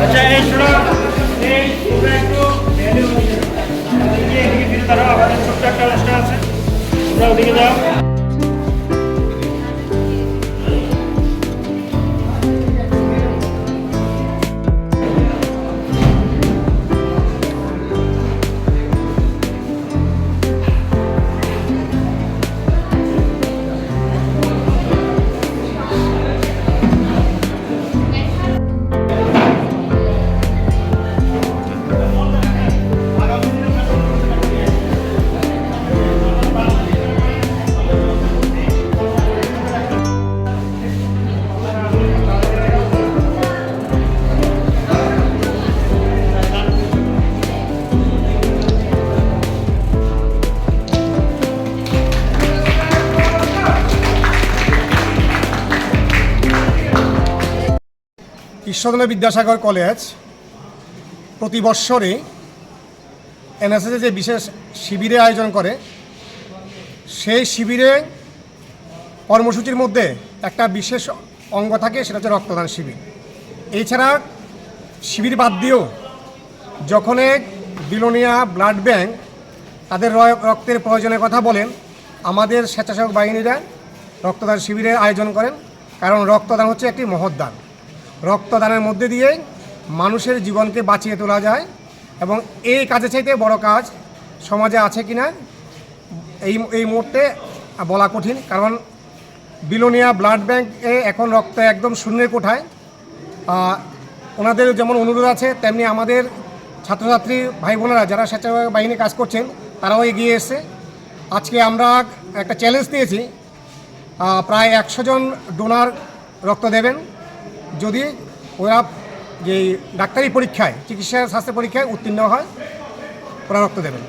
আচ্ছা এই ছোড়া এই তোমরা একটু ভ্যালু এদিকে ফিরে দাঁড়াও, আমাদের ছোট্ট একটা অনুষ্ঠান আছে, তোমরা ওদিকে যাও। ঈশ্বরদী বিদ্যাসাগর কলেজ প্রতি বৎসরে এনএসএসে যে বিশেষ শিবিরে আয়োজন করে, সেই শিবিরে কর্মসূচির মধ্যে একটা বিশেষ অঙ্গ থাকে, সেটা হচ্ছে রক্তদান শিবির। এছাড়া শিবির বাদ দিয়েও যখন বিলোনিয়া ব্লাড ব্যাংক তাদের রক্তের প্রয়োজনের কথা বলেন, আমাদের স্বেচ্ছাসেবক বাহিনীরা রক্তদান শিবিরের আয়োজন করেন। কারণ রক্তদান হচ্ছে একটি মহৎ দান। রক্তদানের মধ্যে দিয়ে মানুষের জীবনকে বাঁচিয়ে তোলা যায়, এবং এই কাজে চাইতে বড় কাজ সমাজে আছে কিনা এই মুহূর্তে বলা কঠিন। কারণ বিলোনিয়া ব্লাড ব্যাংকে এখন রক্ত একদম শূন্যের কোঠায়। ওনাদের যেমন অনুরোধ আছে, তেমনি আমাদের ছাত্রছাত্রী ভাই বোনেরা যারা স্বেচ্ছাসেবক বাহিনী কাজ করছেন তারাও এগিয়ে এসছে। আজকে আমরা একটা চ্যালেঞ্জ দিয়েছি, প্রায় 100 জন ডোনার রক্ত দেবেন যদি ওরা যে ডাক্তারি পরীক্ষায়, চিকিৎসা স্বাস্থ্য পরীক্ষায় উত্তীর্ণ হয়, ওরা রক্ত দেবেন।